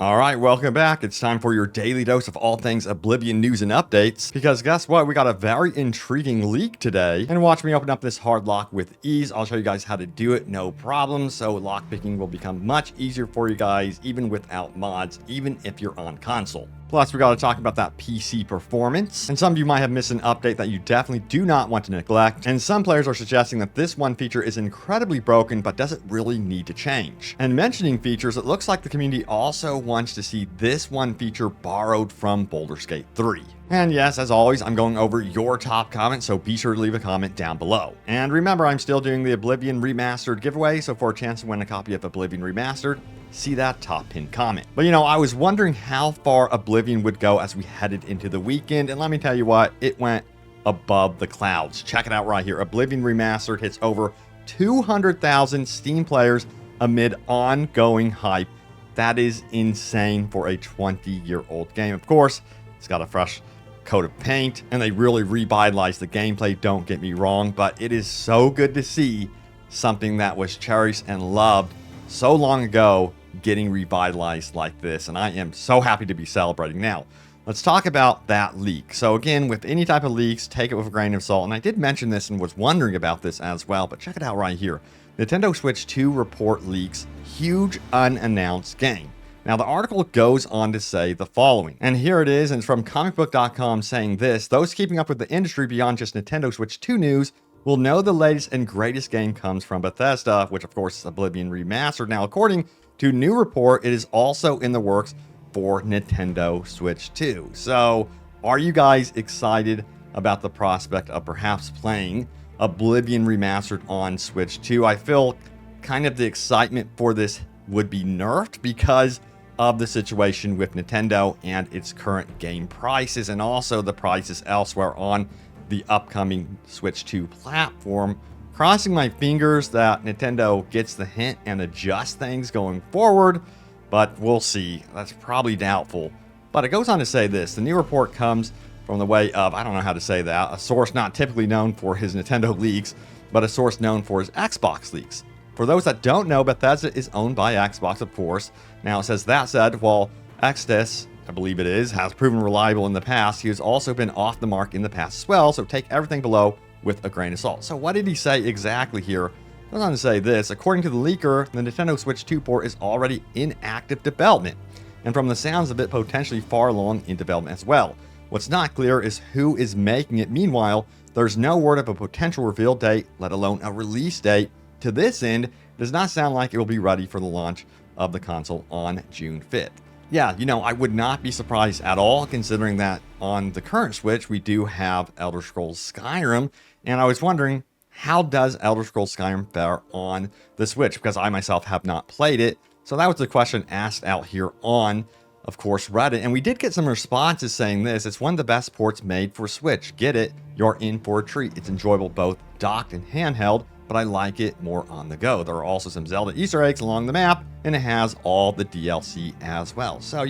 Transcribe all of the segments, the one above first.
All right, welcome back. It's time for your daily dose of all things Oblivion news and updates. Because guess what? We got a very intriguing leak today. And watch me open up this hard lock with ease. I'll show you guys how to do it, no problem. So lockpicking will become much easier for you guys, even without mods, even if you're on console. Plus, we got to talk about that PC performance. And some of you might have missed an update that you definitely do not want to neglect. And some players are suggesting that this one feature is incredibly broken, but doesn't really need to change. And mentioning features, it looks like the community also wants to see this one feature borrowed from Baldur's Gate 3. And yes, as always, I'm going over your top comments, so be sure to leave a comment down below. And remember, I'm still doing the Oblivion Remastered giveaway, so for a chance to win a copy of Oblivion Remastered, see that top pinned comment. But I was wondering how far Oblivion would go as we headed into the weekend, and let me tell you what, it went above the clouds. Check it out right here. Oblivion Remastered hits over 200,000 Steam players amid ongoing hype. That is insane for a 20-year-old game. Of course, it's got a fresh coat of paint, and they really revitalized the gameplay, don't get me wrong, but it is so good to see something that was cherished and loved so long ago getting revitalized like this, and I am so happy to be celebrating. Now, let's talk about that leak. So again, with any type of leaks, take it with a grain of salt, and I did mention this and was wondering about this as well, but check it out right here. Nintendo Switch 2 report leaks huge unannounced game. Now, the article goes on to say the following, and here it is, and it's from comicbook.com saying this: those keeping up with the industry beyond just Nintendo Switch 2 news will know the latest and greatest game comes from Bethesda, which of course is Oblivion Remastered. Now, according to new report, it is also in the works for Nintendo Switch 2. So, are you guys excited about the prospect of perhaps playing Oblivion Remastered on Switch 2? I feel kind of the excitement for this would be nerfed because of the situation with Nintendo and its current game prices, and also the prices elsewhere on the upcoming Switch 2 platform. Crossing my fingers that Nintendo gets the hint and adjusts things going forward, but we'll see. That's probably doubtful. But it goes on to say this: the new report comes from the way of, I don't know how to say that, a source not typically known for his Nintendo leaks, but a source known for his Xbox leaks. For those that don't know, Bethesda is owned by Xbox, of course. Now, it says, that said, while Xstis, I believe it is, has proven reliable in the past, he has also been off the mark in the past as well, so take everything below with a grain of salt. So what did he say exactly here? He goes on to say this: according to the leaker, the Nintendo Switch 2 port is already in active development, and from the sounds of it, potentially far along in development as well. What's not clear is who is making it. Meanwhile, there's no word of a potential reveal date, let alone a release date. To this end, it does not sound like it will be ready for the launch of the console on June 5th. Yeah, I would not be surprised at all, considering that on the current Switch, we do have Elder Scrolls Skyrim, and I was wondering, how does Elder Scrolls Skyrim fare on the Switch? Because I myself have not played it, so that was the question asked out here on, of course, Reddit, and we did get some responses saying this: it's one of the best ports made for Switch. Get it, you're in for a treat. It's enjoyable both docked and handheld, but I like it more on the go. There are also some Zelda Easter eggs along the map, and it has all the DLC as well. So,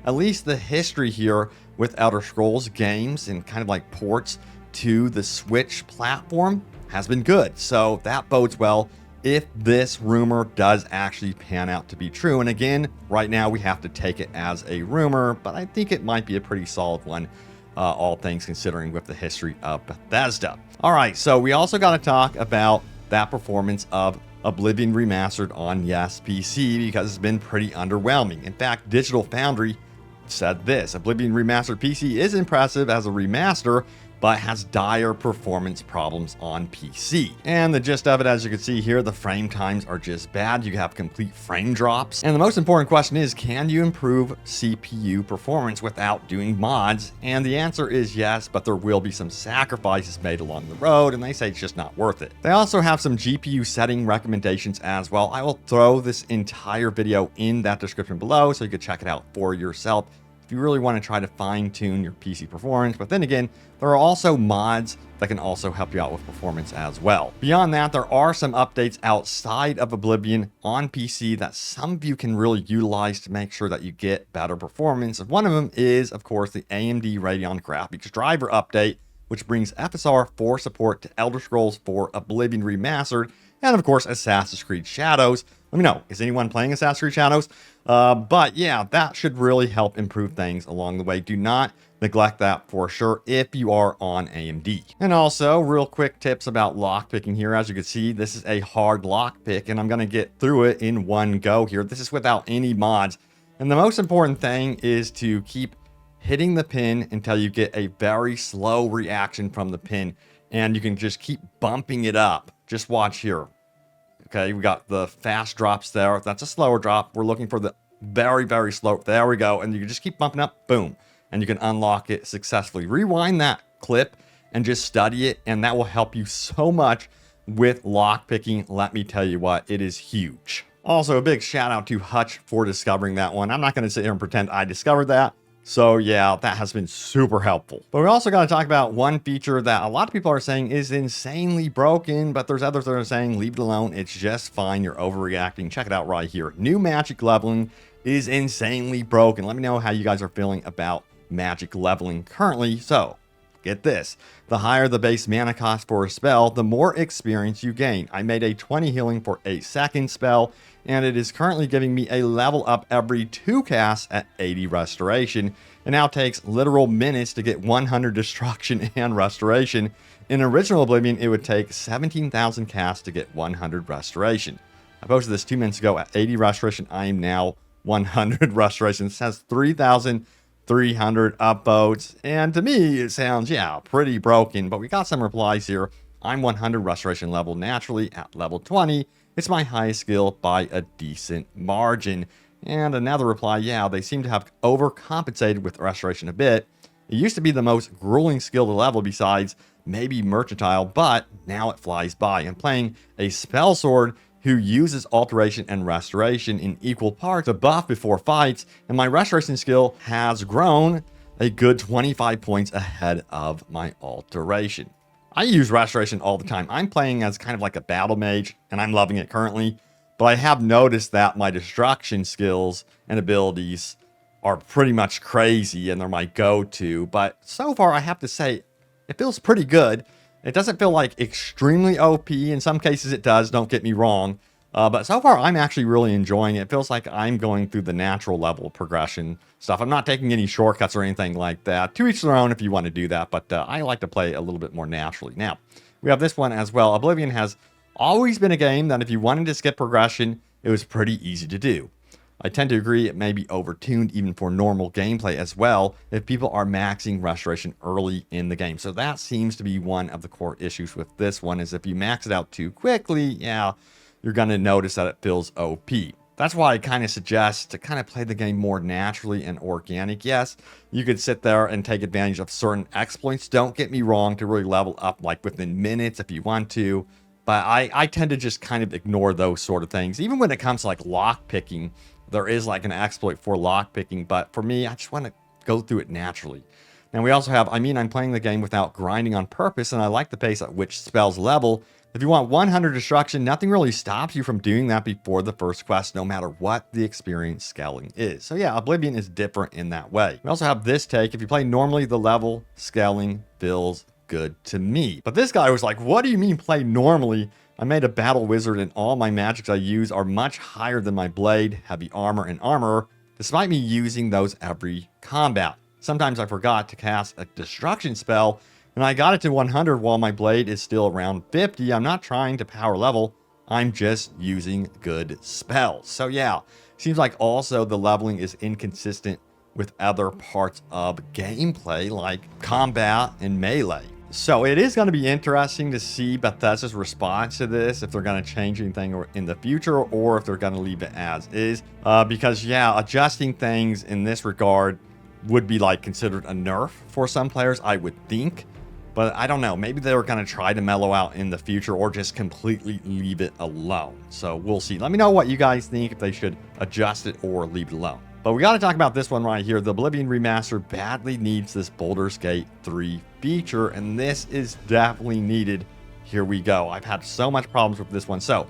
at least the history here with Elder Scrolls games and kind of like ports to the Switch platform has been good. So that bodes well if this rumor does actually pan out to be true. And again, right now we have to take it as a rumor, but I think it might be a pretty solid one, all things considering, with the history of Bethesda. All right, so we also got to talk about that performance of Oblivion Remastered on PC, because it's been pretty underwhelming. In fact, Digital Foundry said this: Oblivion Remastered PC is impressive as a remaster, but has dire performance problems on PC. And the gist of it, as you can see here, the frame times are just bad. You have complete frame drops. And the most important question is, can you improve CPU performance without doing mods? And the answer is yes, but there will be some sacrifices made along the road, and they say it's just not worth it. They also have some GPU setting recommendations as well. I will throw this entire video in that description below so you can check it out for yourself if you really want to try to fine-tune your PC performance. But then again, there are also mods that can also help you out with performance as well. Beyond that, there are some updates outside of Oblivion on PC that some of you can really utilize to make sure that you get better performance. And one of them is, of course, the AMD Radeon graphics driver update, which brings FSR 4 support to Elder Scrolls 4 Oblivion Remastered. and of course Assassin's Creed Shadows. Let me know, is anyone playing Assassin's Creed Shadows? But yeah, that should really help improve things along the way. Do not neglect that for sure if you are on AMD. And also, real quick tips about lockpicking here. As you can see, this is a hard lockpick, and I'm going to get through it in one go here. This is without any mods. And the most important thing is to keep hitting the pin until you get a very slow reaction from the pin. And you can just keep bumping it up. Just watch here. Okay, we got the fast drops there. That's a slower drop. We're looking for the very, very slow. There we go. And you can just keep bumping up. Boom. And you can unlock it successfully. Rewind that clip and just study it. And that will help you so much with lockpicking. Let me tell you what, it is huge. Also, a big shout out to Hutch for discovering that one. I'm not going to sit here and pretend I discovered that. So yeah, that has been super helpful. But we also got to talk about one feature that a lot of people are saying is insanely broken, but there's others that are saying leave it alone. It's just fine. You're overreacting. Check it out right here. New magic leveling is insanely broken. Let me know how you guys are feeling about magic leveling currently. So get this. The higher the base mana cost for a spell, the more experience you gain. I made a 20 healing for a second spell, and it is currently giving me a level up every 2 casts at 80 restoration. It now takes literal minutes to get 100 destruction and restoration. In original Oblivion, it would take 17,000 casts to get 100 restoration. I posted this 2 minutes ago at 80 restoration. I am now 100 restoration. This has 3,300 upvotes. And to me, it sounds, yeah, pretty broken. But we got some replies here. I'm 100 restoration level naturally at level 20. It's my highest skill by a decent margin. And another reply, yeah, they seem to have overcompensated with restoration a bit. It used to be the most grueling skill to level besides maybe Mercantile, but now it flies by. I'm playing a spell sword who uses alteration and restoration in equal parts to buff before fights, and my restoration skill has grown a good 25 points ahead of my alteration. I use restoration all the time. I'm playing as kind of like a battle mage, and I'm loving it currently. But I have noticed that my destruction skills and abilities are pretty much crazy, and they're my go-to. But so far, I have to say, it feels pretty good. It doesn't feel like extremely OP. In some cases, it does. Don't get me wrong. But so far, I'm actually really enjoying it. It feels like I'm going through the natural level progression stuff. I'm not taking any shortcuts or anything like that. To each their own if you want to do that, but I like to play a little bit more naturally. Now, we have this one as well. Oblivion has always been a game that if you wanted to skip progression, it was pretty easy to do. I tend to agree it may be overtuned even for normal gameplay as well if people are maxing restoration early in the game. So that seems to be one of the core issues with this one, is if you max it out too quickly, yeah, you're going to notice that it feels OP. That's why I kind of suggest to kind of play the game more naturally and organic. Yes, you could sit there and take advantage of certain exploits, don't get me wrong, to really level up like within minutes if you want to. But I tend to just kind of ignore those sort of things. Even when it comes to like lock picking, there is like an exploit for lock picking. But for me, I just want to go through it naturally. Now we also have, I'm playing the game without grinding on purpose, and I like the pace at which spells level. If you want 100 destruction, nothing really stops you from doing that before the first quest, no matter what the experience scaling is. So yeah, Oblivion is different in that way. We also have this take. If you play normally, the level scaling feels good to me. But this guy was like, what do you mean play normally? I made a battle wizard and all my magics I use are much higher than my blade, heavy armor, and armor, despite me using those every combat. Sometimes I forgot to cast a destruction spell, and I got it to 100 while my blade is still around 50. I'm not trying to power level. I'm just using good spells. So yeah, seems like also the leveling is inconsistent with other parts of gameplay like combat and melee. So it is going to be interesting to see Bethesda's response to this, if they're going to change anything in the future or if they're going to leave it as is. Because yeah, adjusting things in this regard would be like considered a nerf for some players, I would think. But I don't know, maybe they're going to try to mellow out in the future or just completely leave it alone. So we'll see. Let me know what you guys think, if they should adjust it or leave it alone. But we got to talk about this one right here. The Oblivion Remastered badly needs this Baldur's Gate 3 feature, and this is definitely needed. Here we go. I've had so much problems with this one. So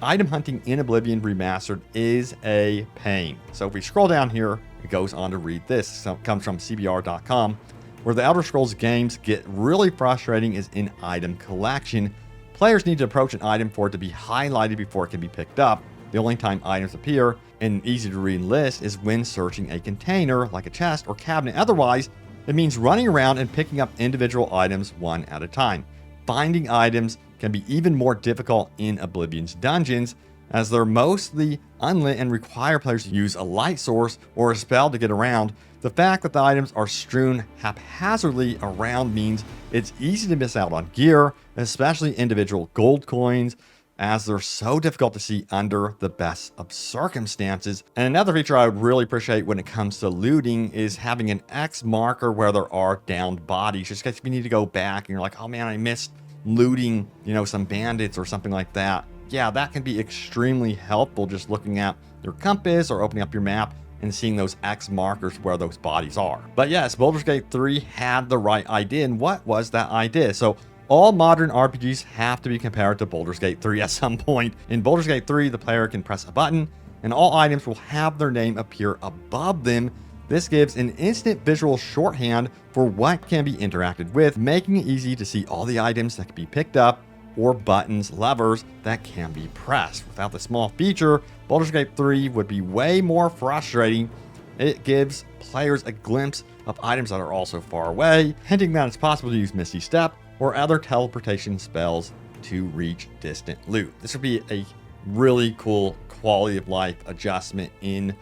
item hunting in Oblivion Remastered is a pain. So if we scroll down here, it goes on to read this. So it comes from CBR.com. Where the Elder Scrolls games get really frustrating is in item collection. Players need to approach an item for it to be highlighted before it can be picked up. The only time items appear in an easy-to-read list is when searching a container, like a chest or cabinet. Otherwise, it means running around and picking up individual items one at a time. Finding items can be even more difficult in Oblivion's dungeons, as they're mostly unlit and require players to use a light source or a spell to get around. The fact that the items are strewn haphazardly around means it's easy to miss out on gear, especially individual gold coins, as they're so difficult to see under the best of circumstances. And another feature I would really appreciate when it comes to looting is having an X marker where there are downed bodies, just in case you need to go back and you're like, oh man, I missed looting, some bandits or something like that. Yeah, that can be extremely helpful, just looking at your compass or opening up your map and seeing those X markers where those bodies are. But yes, Baldur's Gate 3 had the right idea. And what was that idea? So all modern RPGs have to be compared to Baldur's Gate 3 at some point. In Baldur's Gate 3, the player can press a button and all items will have their name appear above them. This gives an instant visual shorthand for what can be interacted with, making it easy to see all the items that can be picked up or buttons, levers that can be pressed. Without this small feature, Baldur's Gate 3 would be way more frustrating. It gives players a glimpse of items that are also far away, hinting that it's possible to use Misty Step or other teleportation spells to reach distant loot. This would be a really cool quality of life adjustment in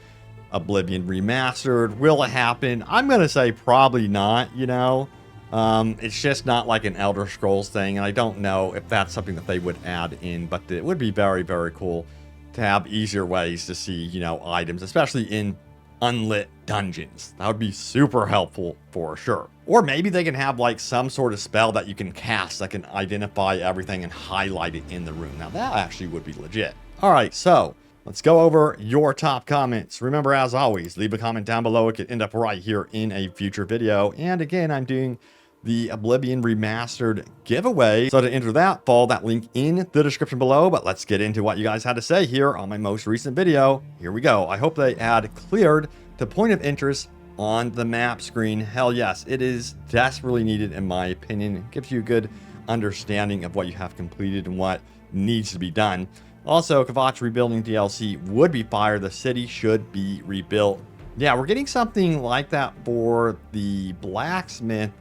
Oblivion Remastered. Will it happen? I'm going to say probably not, It's just not like an Elder Scrolls thing, and I don't know if that's something that they would add in, but it would be very, very cool to have easier ways to see, items, especially in unlit dungeons. That would be super helpful for sure. Or maybe they can have like some sort of spell that you can cast that can identify everything and highlight it in the room. Now that actually would be legit. All right, so let's go over your top comments. Remember, as always, leave a comment down below. It could end up right here in a future video. And again, I'm doing the Oblivion Remastered giveaway. So to enter that, follow that link in the description below. But let's get into what you guys had to say here on my most recent video. Here we go. I hope they add cleared to point of interest on the map screen. Hell yes, it is desperately needed in my opinion. It gives you a good understanding of what you have completed and what needs to be done. Also, Kvatch rebuilding DLC would be fire. The city should be rebuilt. Yeah, we're getting something like that for the blacksmith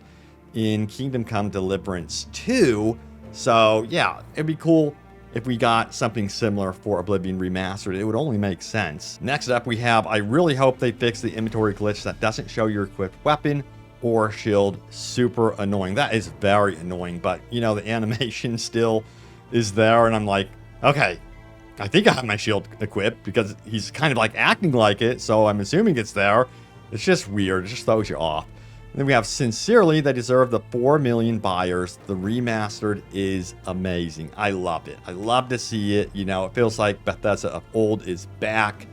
in Kingdom Come Deliverance 2. So yeah, it'd be cool if we got something similar for Oblivion Remastered. It would only make sense. Next up we have, I really hope they fix the inventory glitch that doesn't show your equipped weapon or shield. Super annoying. That is very annoying, but the animation still is there and I'm like, okay, I think I have my shield equipped because he's kind of like acting like it, so I'm assuming it's there. It's just weird. It just throws you off. And then we have Sincerely, they deserve the 4 million buyers. The remastered is amazing. I love it. I love to see it. It feels like Bethesda of old is back.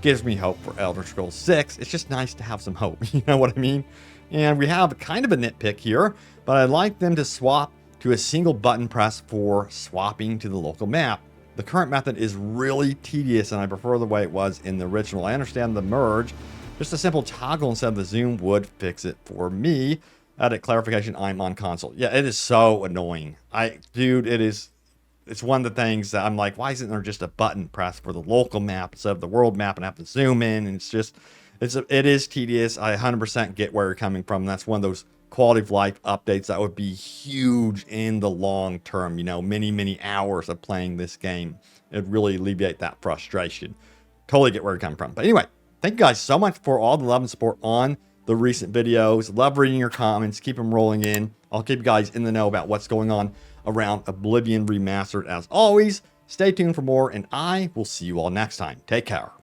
Gives me hope for Elder Scrolls 6. It's just nice to have some hope. You know what I mean? And we have kind of a nitpick here, but I'd like them to swap to a single button press for swapping to the local map. The current method is really tedious and I prefer the way it was in the original. I understand the merge. Just a simple toggle instead of the zoom would fix it for me. Edit clarification, I'm on console. Yeah, it is so annoying. Dude, it's one of the things that I'm like, why isn't there just a button press for the local map instead of the world map and have to zoom in? And it is tedious. I 100% get where you're coming from. That's one of those quality of life updates that would be huge in the long term, many hours of playing this game. It'd really alleviate that frustration. Totally get where you're coming from. But anyway, thank you guys so much for all the love and support on the recent videos. Love reading your comments. Keep them rolling in. I'll keep you guys in the know about what's going on around Oblivion Remastered as always. Stay tuned for more, and I will see you all next time. Take care.